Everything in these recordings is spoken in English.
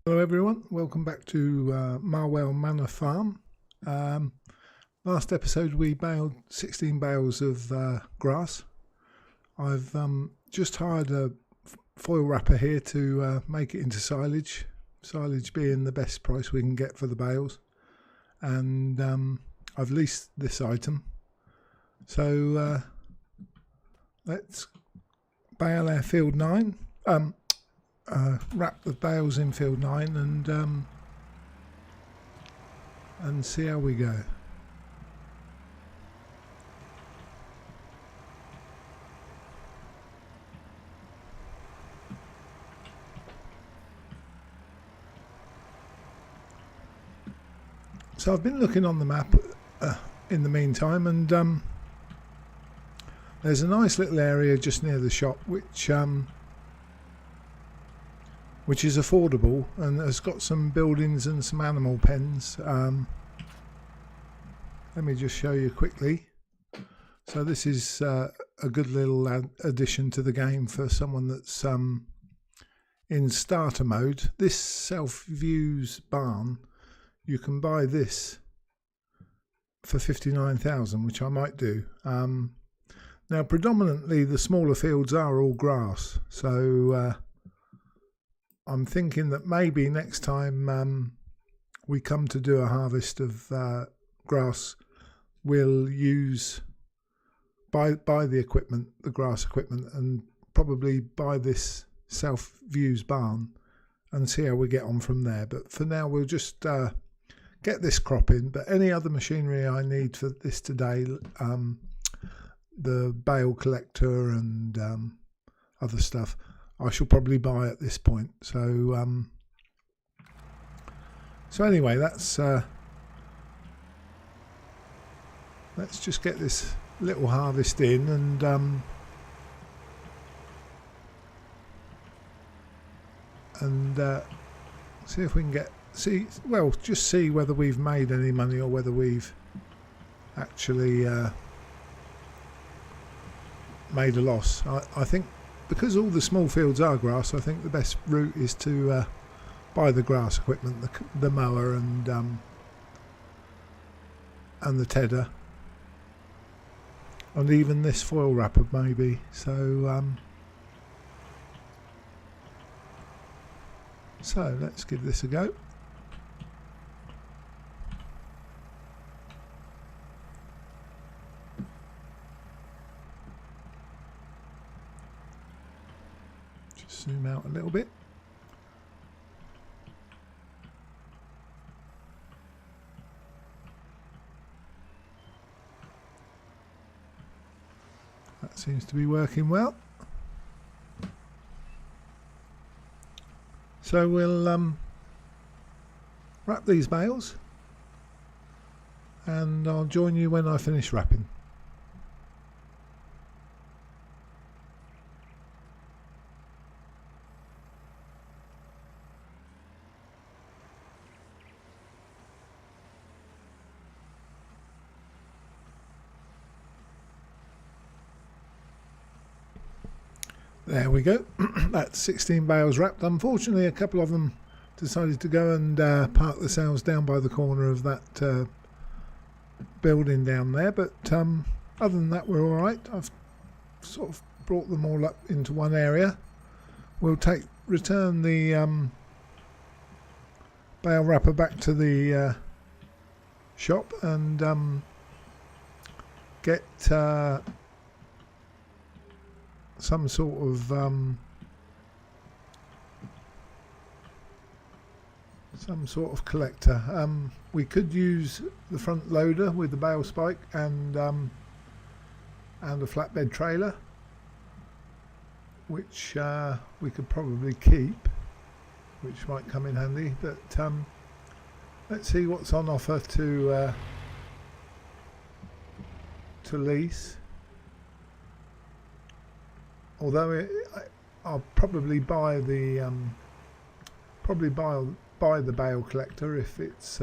Hello everyone, welcome back to Marwell Manor farm. Last episode we baled 16 bales of grass. I've just hired a foil wrapper here to make it into silage, silage being the best price we can get for the bales, and I've leased this item. So let's bale our field 9. Wrap the bales in field 9 and see how we go. So I've been looking on the map in the meantime, and there's a nice little area just near the shop which is affordable and has got some buildings and some animal pens. Let me just show you quickly. So this is a good little addition to the game for someone that's in starter mode. This self-views barn, you can buy this for 59,000, which I might do. Now predominantly the smaller fields are all grass, so I'm thinking that maybe next time we come to do a harvest of grass, we'll buy the equipment, the grass equipment, and probably buy this self-views barn and see how we get on from there. But for now we'll just get this crop in. But any other machinery I need for this today, the bale collector and other stuff, I shall probably buy at this point. So so anyway, let's just get this little harvest in and see if we can just see whether we've made any money or whether we've actually made a loss. I think, because all the small fields are grass, I think the best route is to buy the grass equipment, the mower and the tedder, and even this foil wrapper maybe. So so let's give this a go. Zoom out a little bit. That seems to be working well. So we'll wrap these bales and I'll join you when I finish wrapping. There we go. That's 16 bales wrapped. Unfortunately, a couple of them decided to go and park themselves down by the corner of that building down there. But other than that, we're all right. I've sort of brought them all up into one area. We'll return the bale wrapper back to the shop and get some sort of collector. We could use the front loader with the bale spike and a flatbed trailer, which we could probably keep, which might come in handy. But let's see what's on offer to lease. Although I'll probably buy the bale collector if it's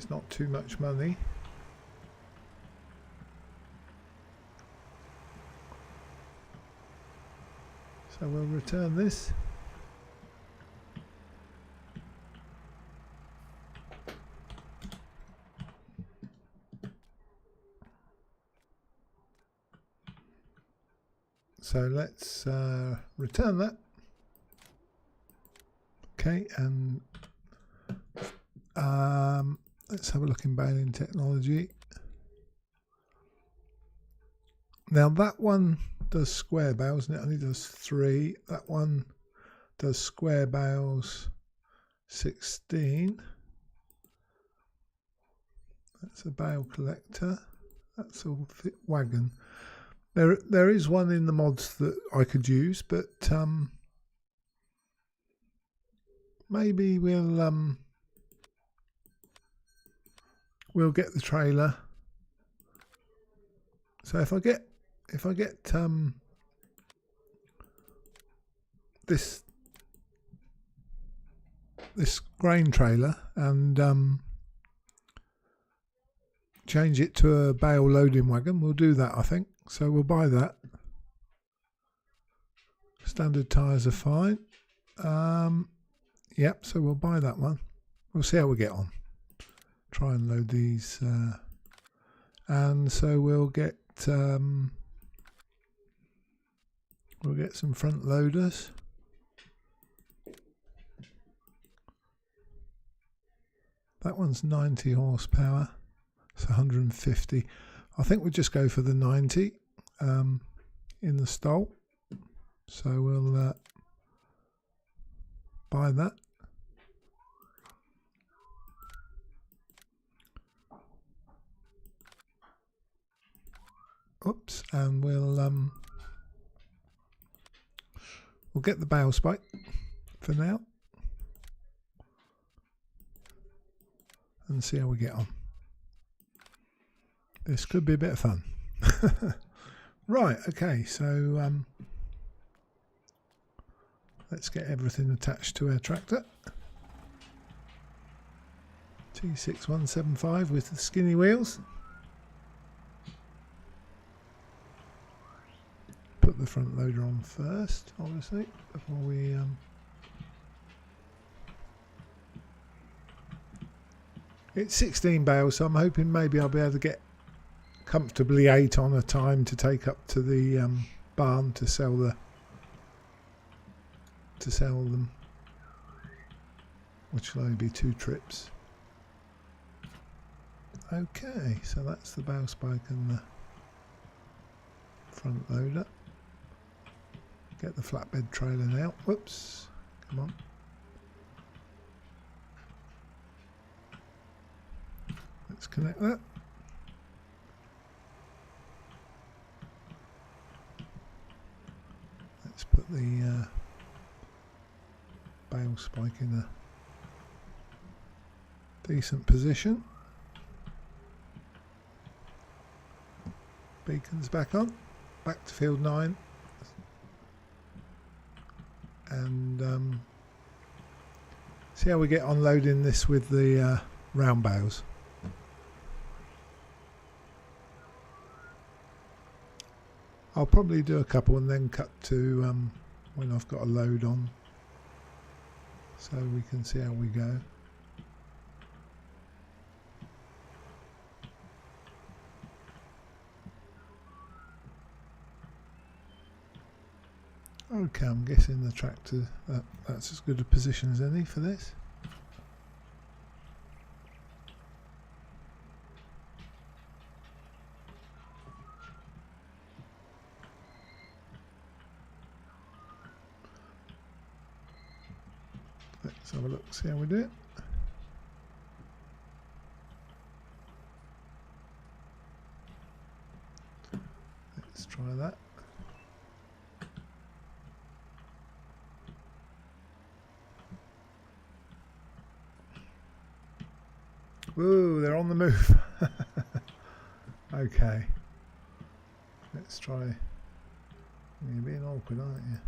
not too much money. So we'll return this. So let's return that. Okay, and let's have a look in baling technology. Now that one does square bales and it only does 3. That one does square bales 16. That's a bale collector. That's all fit wagon. There is one in the mods that I could use, but maybe we'll get the trailer. So if I get this grain trailer and change it to a bale loading wagon, we'll do that, I think. So we'll buy that. Standard tyres are fine. Yep, so we'll buy that one. We'll see how we get on. Try and load these, and so we'll get some front loaders. That one's 90 horsepower. It's 150. I think we'll just go for the 90 in the stall. So we'll buy that. Oops, and we'll get the bale spike for now and see how we get on. This could be a bit of fun. Right, okay, so let's get everything attached to our tractor. T6175 with the skinny wheels. Put the front loader on first, obviously, before we it's 16 bales, so I'm hoping maybe I'll be able to get comfortably 8 on a time to take up to the barn to sell them, which will only be 2 trips. Okay, so that's the bale spike and the front loader. Get the flatbed trailer out. Whoops, come on. Let's connect that. Let's put the bale spike in a decent position. Beacons back on. Back to field 9. And see how we get on loading this with the round bales. I'll probably do a couple and then cut to when I've got a load on, so we can see how we go. Okay, I'm guessing the tractor, that's as good a position as any for this. Let's have a look, see how we do it. Let's try that. Whoa, they're on the move. Okay. Let's try. You're being awkward, aren't you?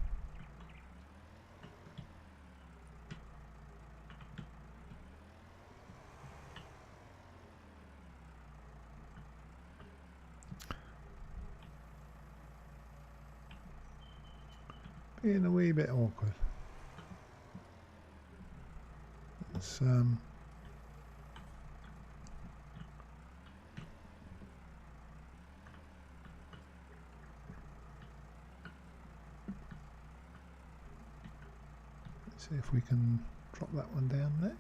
Being a wee bit awkward. Let's See if we can drop that one down there.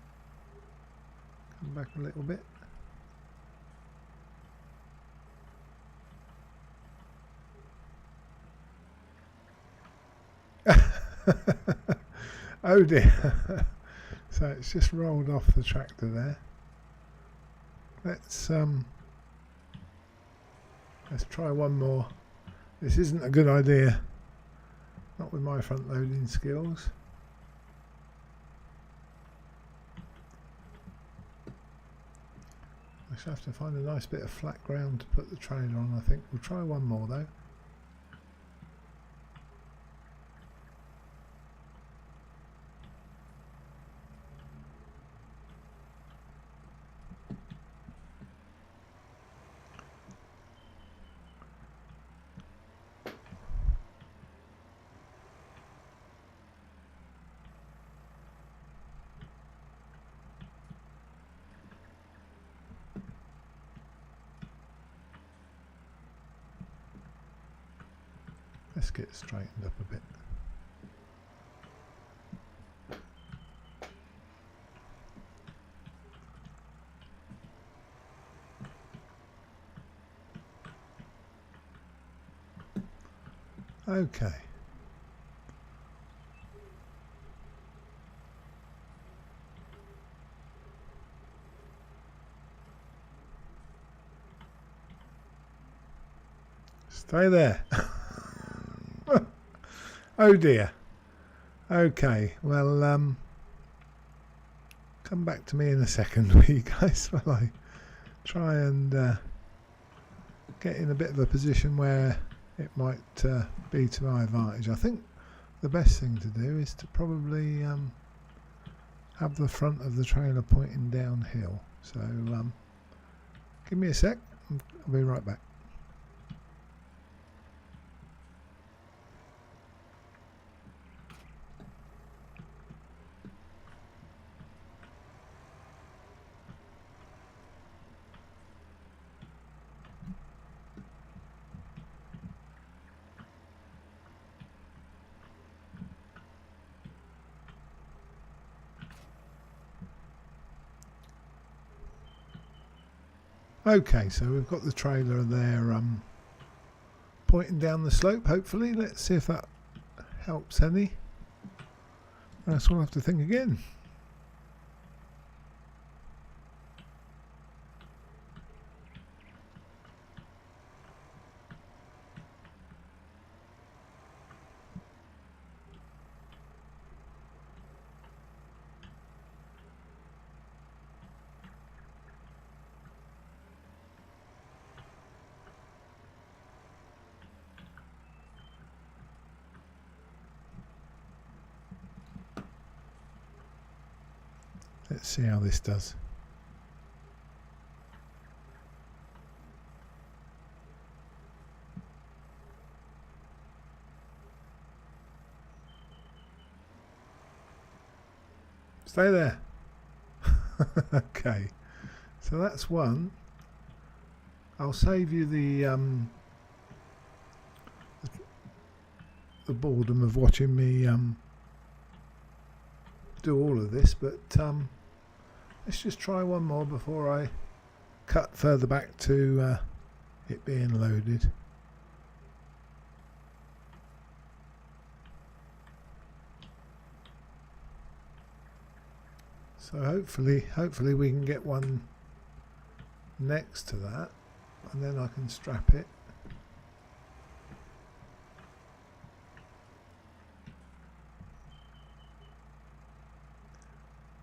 Come back a little bit. Oh dear. So it's just rolled off the tractor there. Let's try one more. This isn't a good idea. Not with my front loading skills. I shall have to find a nice bit of flat ground to put the trailer on, I think. We'll try one more though. Let's get straightened up a bit. Okay. Stay there. Oh dear. Okay, well, come back to me in a second, will you guys, while I try and get in a bit of a position where it might be to my advantage. I think the best thing to do is to probably have the front of the trailer pointing downhill. So give me a sec, I'll be right back. Okay, so we've got the trailer there pointing down the slope, hopefully. Let's see if that helps any. Else we'll have to think again. Let's see how this does. Stay there. Okay, so that's one. I'll save you the boredom of watching me do all of this, but let's just try one more before I cut further back to it being loaded. So hopefully we can get one next to that, and then I can strap it.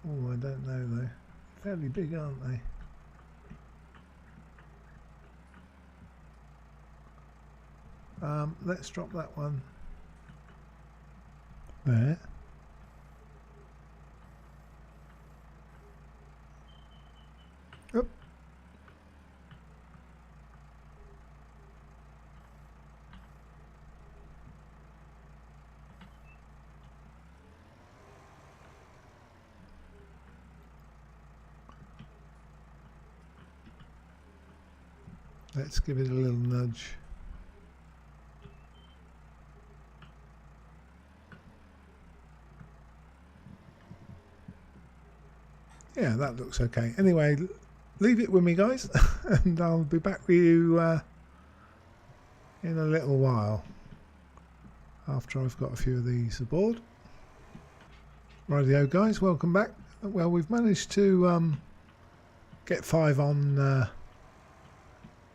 Oh, I don't know though. Fairly big, aren't they? Let's drop that one there. Oop. Let's give it a little nudge. Yeah, that looks okay. Anyway, leave it with me, guys, and I'll be back with you in a little while after I've got a few of these aboard. Rightio, guys, welcome back. Well, we've managed to get 5 on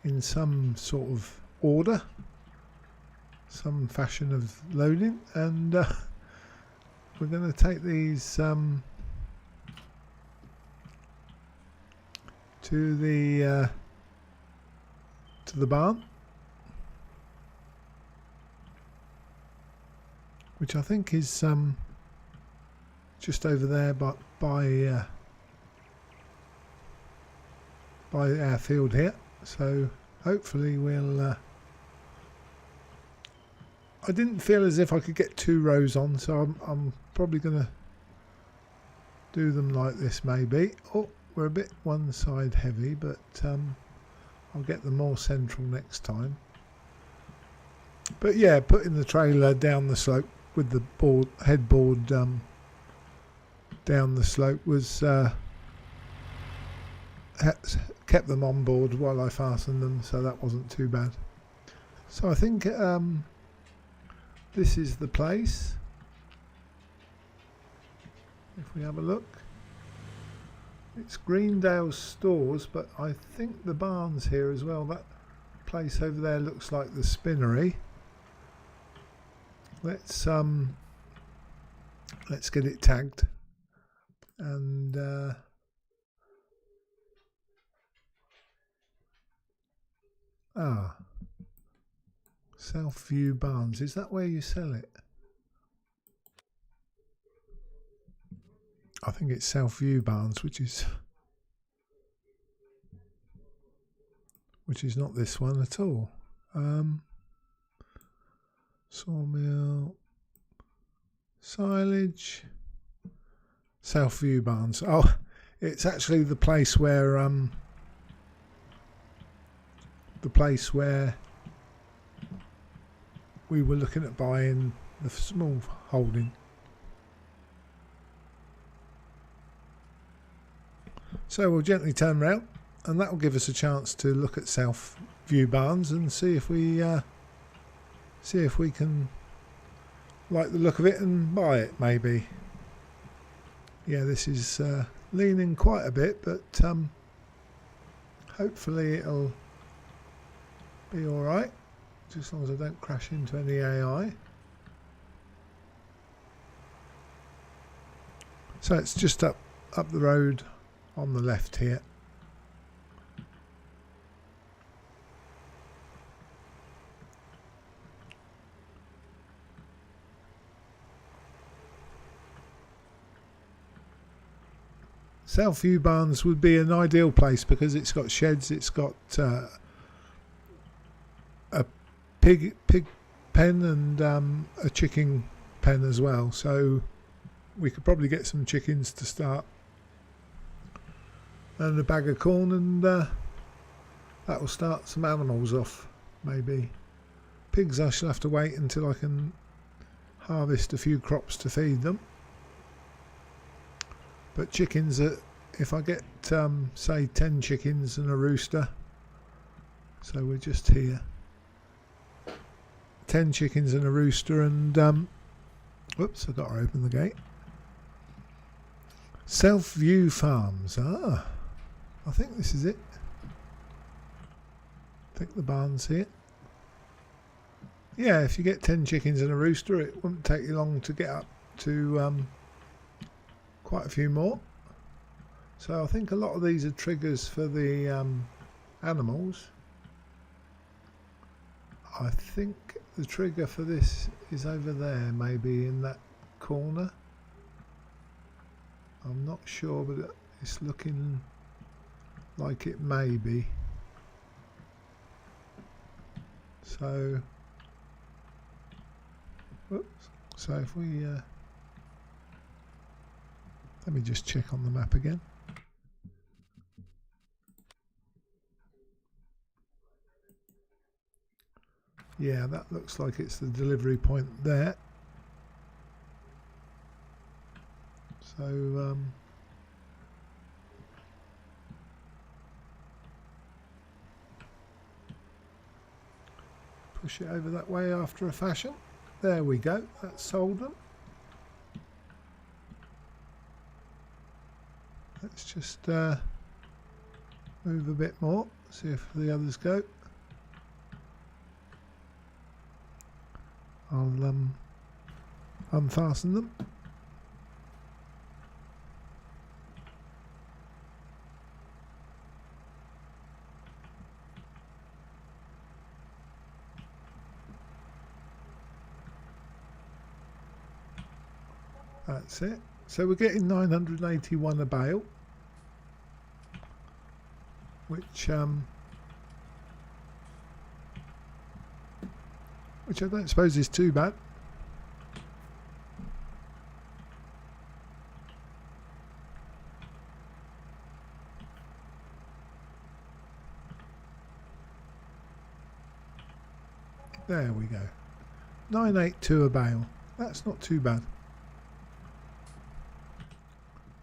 in some sort of order, some fashion of loading, and we're going to take these to the barn, which I think is just over there by our field here. So hopefully we'll I didn't feel as if I could get 2 rows on, so I'm probably going to do them like this maybe. Oh, we're a bit one side heavy, but I'll get them more central next time. But yeah, putting the trailer down the slope with the headboard down the slope was kept them on board while I fastened them, so that wasn't too bad. So I think this is the place. If we have a look, it's Greendale's stores, but I think the barn's here as well. That place over there looks like the spinnery. Let's get it tagged, and Southview Barns, is that where you sell it? I think it's Southview Barns, which is not this one at all. Sawmill, silage, Southview Barns. Oh, it's actually the place where we were looking at buying the small holding. So we'll gently turn round, and that will give us a chance to look at Southview Barns and see if we can like the look of it and buy it maybe. Yeah, this is leaning quite a bit, but hopefully it'll be alright, just as long as I don't crash into any AI. So it's just up the road on the left here. Southview Barns would be an ideal place because it's got sheds, it's got a pig pen and a chicken pen as well, so we could probably get some chickens to start and a bag of corn, and that will start some animals off maybe. Pigs I shall have to wait until I can harvest a few crops to feed them. But chickens, if I get say 10 chickens and a rooster, so we're just here, 10 chickens and a rooster, and whoops, I've got to open the gate. Southview Farms, I think this is it. I think the barn's here. Yeah, if you get 10 chickens and a rooster, it wouldn't take you long to get up to quite a few more. So I think a lot of these are triggers for the animals. I think the trigger for this is over there, maybe in that corner. I'm not sure, but it's looking like it may be. So, whoops. So if we let me just check on the map again. Yeah, that looks like it's the delivery point there. So push it over that way after a fashion. There we go, that's sold them. Let's just move a bit more, see if the others go. I'll unfasten them. That's it. So we're getting 981 a bale, which I don't suppose is too bad. There we go. 982 a bale. That's not too bad.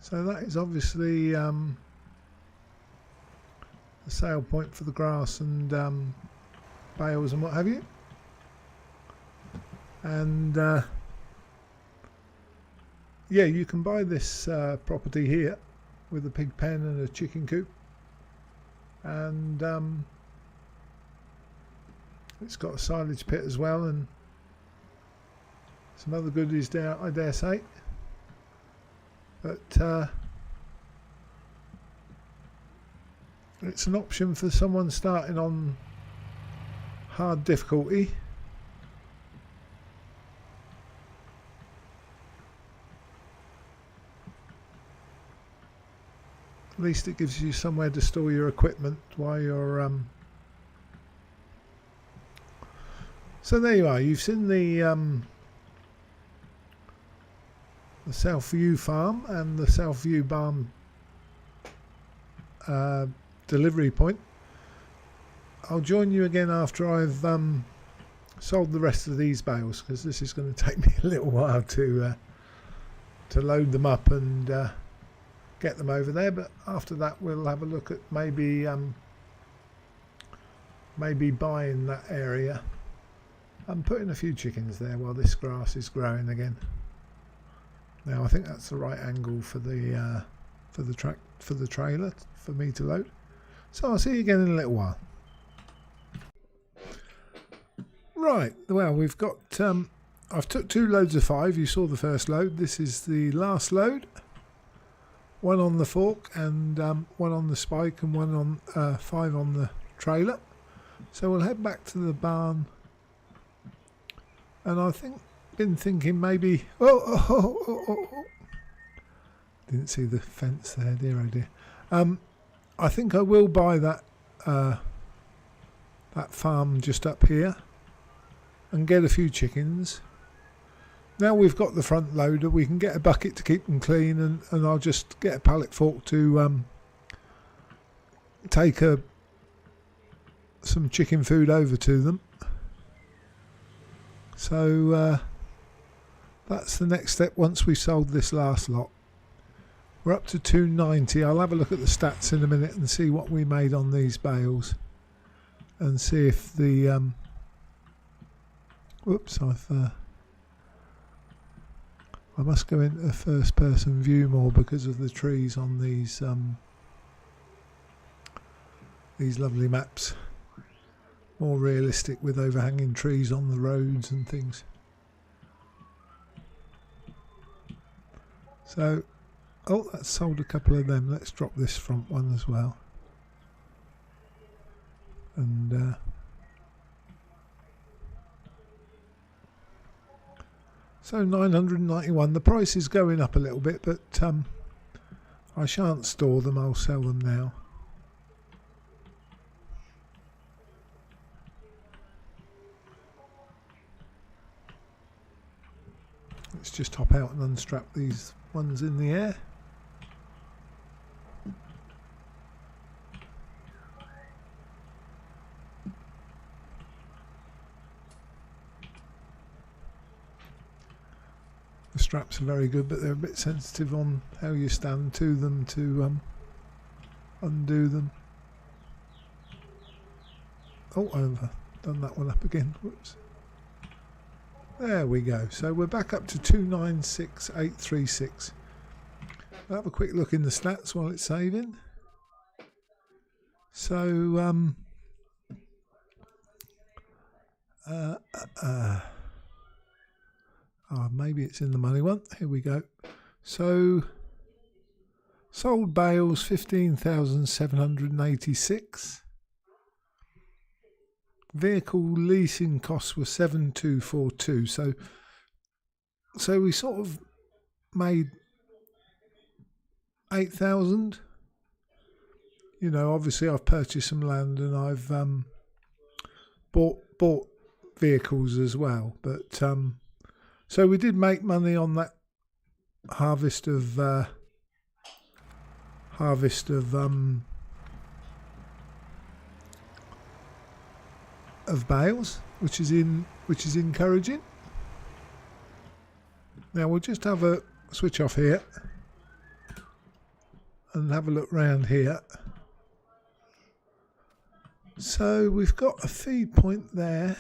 So that is obviously the sale point for the grass and bales and what have you. And yeah, you can buy this property here with a pig pen and a chicken coop, and it's got a silage pit as well and some other goodies there, I dare say. But it's an option for someone starting on hard difficulty. At least it gives you somewhere to store your equipment while you're so there you are. You've seen the Southview farm and the Southview barn delivery point. I'll join you again after I've sold the rest of these bales, because this is going to take me a little while to load them up and get them over there. But after that we'll have a look at maybe buying that area and putting a few chickens there while this grass is growing again. Now I think that's the right angle for the trailer for me to load. So I'll see you again in a little while. Right, well, we've got I've took 2 loads of 5. You saw the first load. This is the last load. One on the fork and one on the spike and one on 5 on the trailer. So we'll head back to the barn, and I think been thinking maybe didn't see the fence there, dear oh dear. I think I will buy that that farm just up here and get a few chickens. Now we've got the front loader, we can get a bucket to keep them clean, and I'll just get a pallet fork to take some chicken food over to them. So that's the next step once we've sold this last lot. We're up to 290. I'll have a look at the stats in a minute and see what we made on these bales, and see if the whoops, I must go into a first person view more because of the trees on these lovely maps. More realistic with overhanging trees on the roads and things. So, oh, that's sold a couple of them. Let's drop this front one as well. And so 991. The price is going up a little bit, but I shan't store them. I'll sell them now. Let's just hop out and unstrap these ones in the air. The straps are very good, but they're a bit sensitive on how you stand to them to undo them. Oh, done that one up again. Whoops. There we go. So we're back up to 296,836. I'll have a quick look in the stats while it's saving. So maybe it's in the money one. Here we go. So sold bales 15,786. Vehicle leasing costs were 7,242. So we sort of made 8,000. You know, obviously I've purchased some land and I've bought vehicles as well. But so we did make money on that harvest of bales, which is encouraging. Now we'll just have a switch off here and have a look round here. So we've got a feed point there.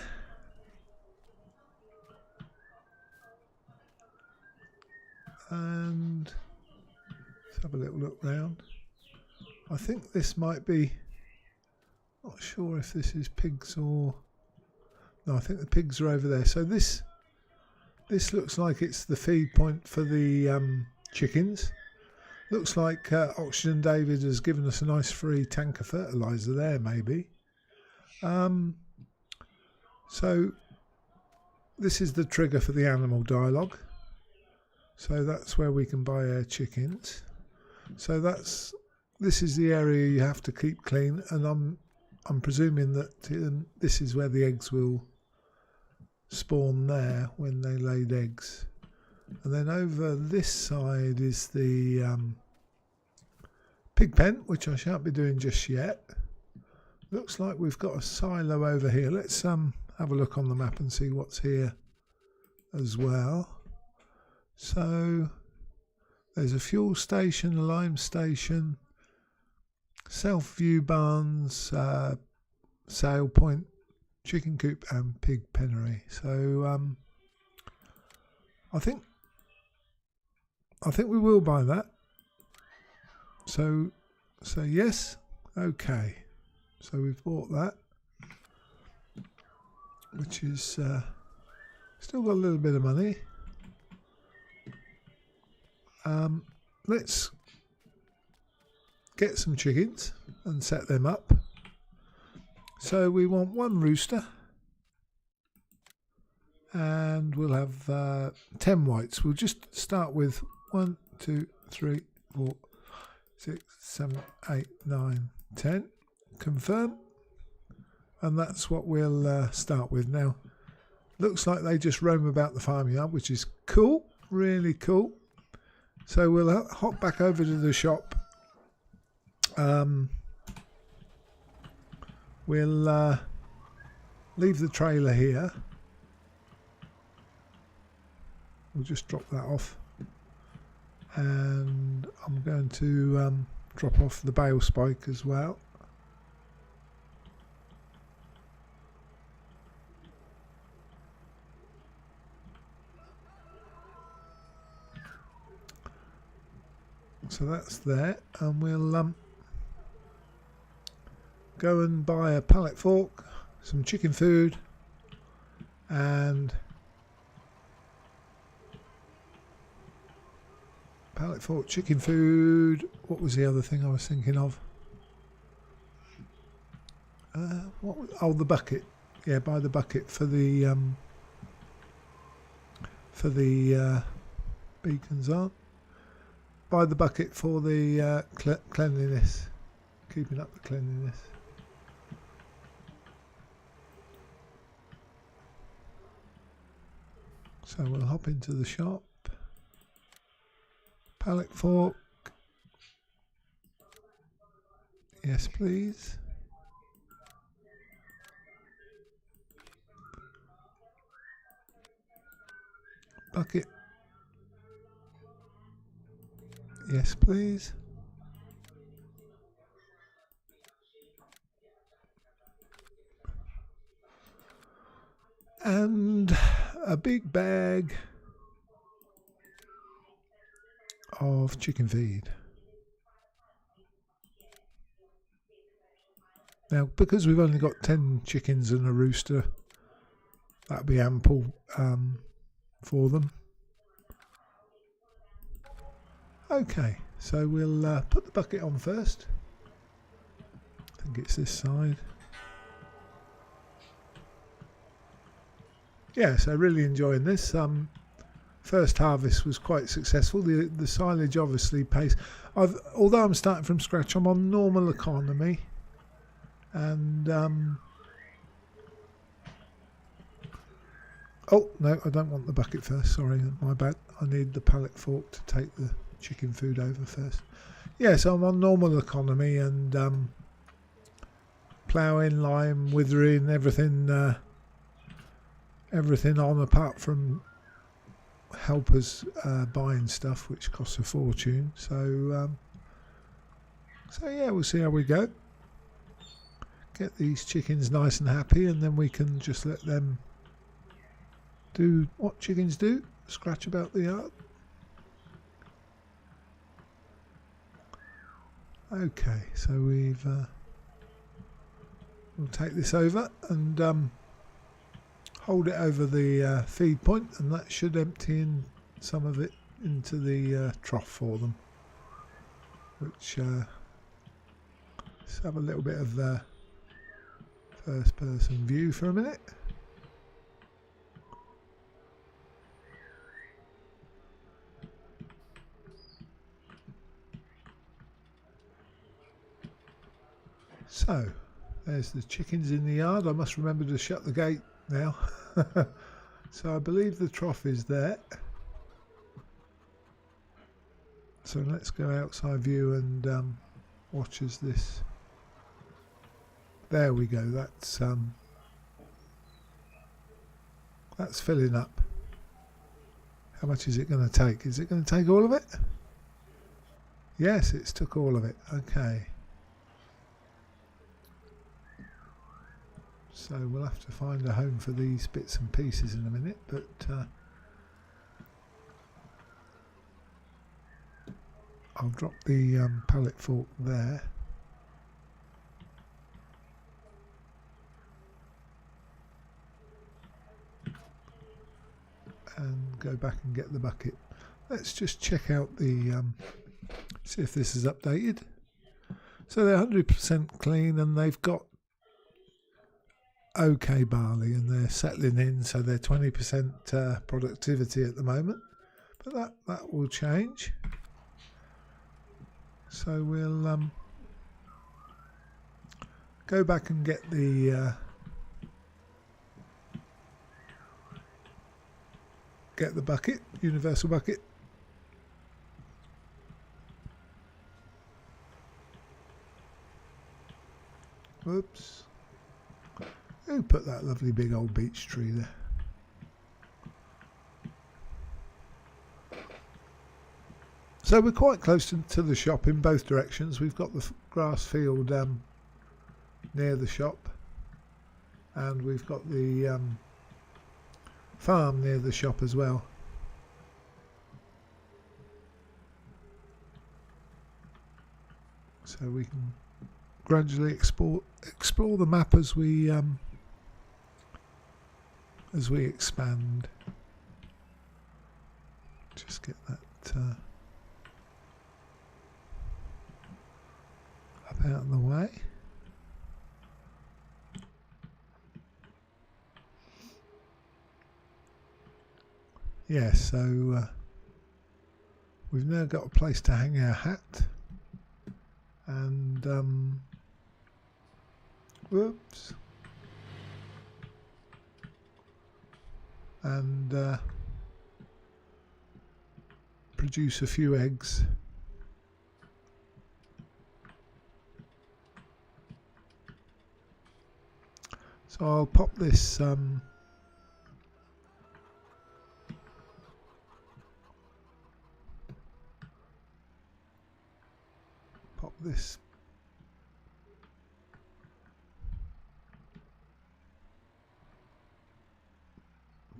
And let's have a little look round. I think this might be, not sure if this is pigs or, no, I think the pigs are over there. So this looks like it's the feed point for the chickens. Looks like Oxygen David has given us a nice free tank of fertiliser there, maybe. So this is the trigger for the animal dialogue. So that's where we can buy our chickens. So this is the area you have to keep clean, and I'm presuming that this is where the eggs will spawn there when they laid eggs. And then over this side is the pig pen, which I shan't be doing just yet. Looks like we've got a silo over here. Let's have a look on the map and see what's here as well. So there's a fuel station, a lime station, self-view barns, sale point, chicken coop and pig pennery. So I think we will buy that. So yes, okay. So we've bought that, which is still got a little bit of money. Let's get some chickens and set them up. So we want one rooster, and we'll have 10 whites. We'll just start with 1, 2, 3, 4, 6, 7, 8, 9, 10. Confirm, and that's what we'll start with now. Looks like they just roam about the farmyard, which is cool, really cool. So we'll hop back over to the shop. We'll leave the trailer here. We'll just drop that off, and I'm going to drop off the bale spike as well. So that's there, and we'll go and buy a pallet fork, some chicken food, and pallet fork, chicken food. What was the other thing I was thinking of? Oh, the bucket. Yeah, buy the bucket for the beacons aren't. Buy the bucket for the cleanliness, keeping up the cleanliness. So we'll hop into the shop. Pallet fork. Yes, please. Bucket. Yes, please. and a big bag of chicken feed. Now, because we've only got 10 chickens and a rooster, that'll be ample for them. Okay, so we'll put the bucket on first. I think it's this side. Yeah, so really enjoying this. First harvest was quite successful. The silage obviously pays. Although I'm starting from scratch, I'm on normal economy, and oh no, I don't want the bucket first. Sorry, my bad. I need the pallet fork to take the chicken food over first. Yeah, so I'm on normal economy and ploughing, lime, withering, everything. Everything on apart from helpers buying stuff, which costs a fortune. So yeah, we'll see how we go. Get these chickens nice and happy, and then we can just let them do what chickens do: scratch about the yard. Okay, so we'll take this over and hold it over the feed point, and that should empty in some of it into the trough for them. Which let's have a little bit of first person view for a minute. So there's the chickens in the yard. I must remember to shut the gate now. So I believe the trough is there. So let's go outside view and watch as this. There we go. That's filling up. How much is it going to take? Is it going to take all of it? Yes, it's took all of it. Okay. So we'll have to find a home for these bits and pieces in a minute, but I'll drop the pallet fork there. And go back and get the bucket. Let's just check out the see if this is updated. So they're 100% clean, and they've got okay barley, and they're settling in, so they're 20% productivity at the moment, but that will change. So we'll go back and get the bucket, universal bucket. Whoops. Who put that lovely big old beech tree there? So we're quite close to the shop in both directions. We've got the grass field near the shop, and we've got the farm near the shop as well. So we can gradually explore the map as we expand. Just get that up out of the way. Yeah, so we've now got a place to hang our hat, and whoops, and produce a few eggs. So I'll pop this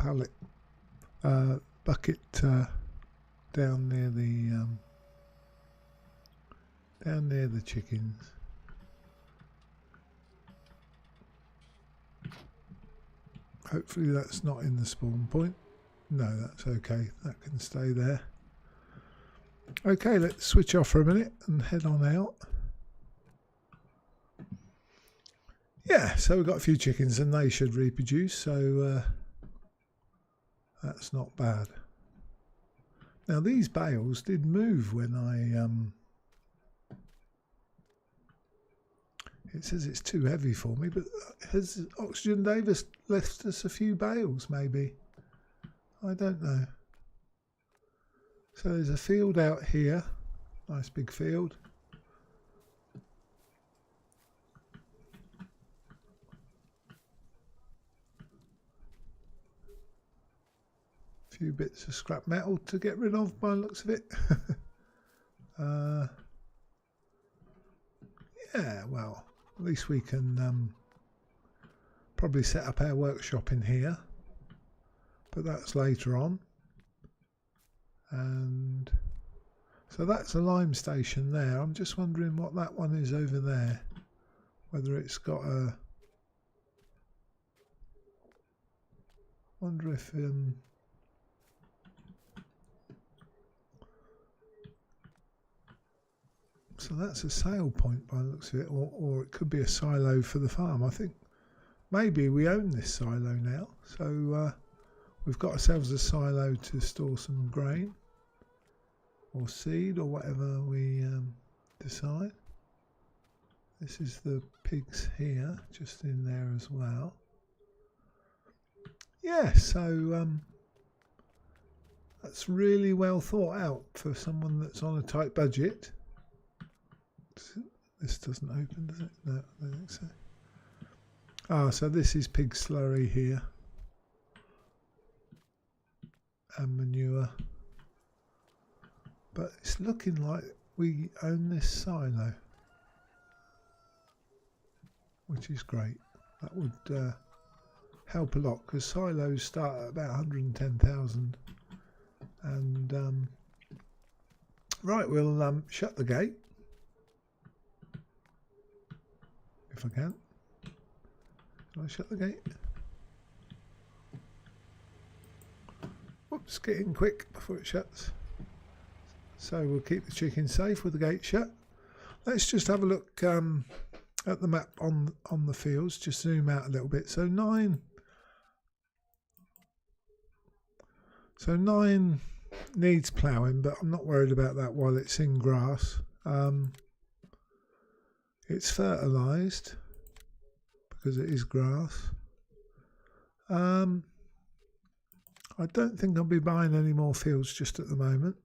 pallet bucket down near the chickens. Hopefully that's not in the spawn point. No, that's okay. That can stay there. Okay, let's switch off for a minute and head on out. Yeah, so we've got a few chickens and they should reproduce, so that's not bad. Now these bales did move when it says it's too heavy for me, but has Oxygen Davis left us a few bales maybe? I don't know. So there's a field out here, nice big field. A few bits of scrap metal to get rid of by the looks of it. Yeah, well, at least we can probably set up our workshop in here, but that's later on. And so that's a lime station there. I'm just wondering what that one is over there, whether it's got a, wonder if so that's a sale point by the looks of it, or it could be a silo for the farm. I think maybe we own this silo now, so we've got ourselves a silo to store some grain or seed or whatever we decide. This is the pigs here, just in there as well. Yeah, so that's really well thought out for someone that's on a tight budget. This doesn't open, does it? No, I don't think so. Ah, so this is pig slurry here and manure, but it's looking like we own this silo, which is great. That would help a lot, because silos start at about 110,000. And right, we'll shut the gate if I can. Can I shut the gate? Whoops, get in quick before it shuts. So we'll keep the chicken safe with the gate shut. Let's just have a look at the map on the fields, just zoom out a little bit. So 9 needs ploughing, but I'm not worried about that while it's in grass. It's fertilised because it is grass. I don't think I'll be buying any more fields just at the moment.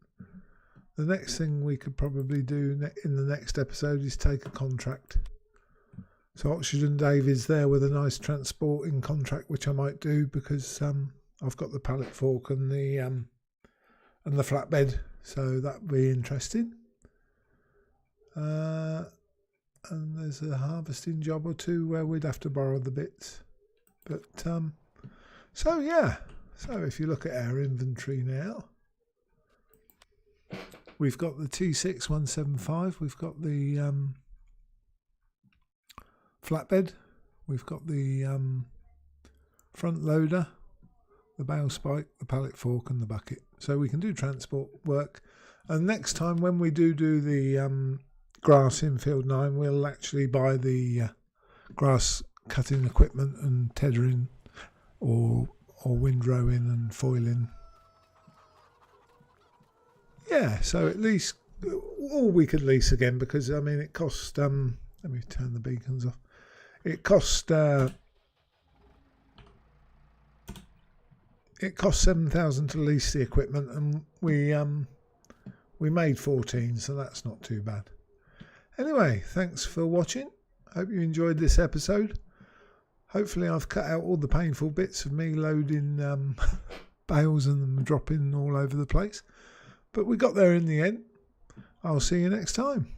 The next thing we could probably do in the next episode is take a contract. So Oxygen Dave is there with a nice transporting contract, which I might do, because I've got the pallet fork and the flatbed, so that'd be interesting. And there's a harvesting job or two where we'd have to borrow the bits. But so yeah, so if you look at our inventory now, we've got the T6175, we've got the flatbed, we've got the front loader, the bale spike, the pallet fork and the bucket. So we can do transport work. And next time when we do the grass in field 9, we'll actually buy the grass cutting equipment and tethering or windrowing and foiling. Yeah, so at least, or we could lease again, because I mean it costs let me turn the beacons off. It cost $7,000 to lease the equipment, and we made 14, so that's not too bad. Anyway, thanks for watching. Hope you enjoyed this episode. Hopefully I've cut out all the painful bits of me loading bales and them dropping all over the place. But we got there in the end. I'll see you next time.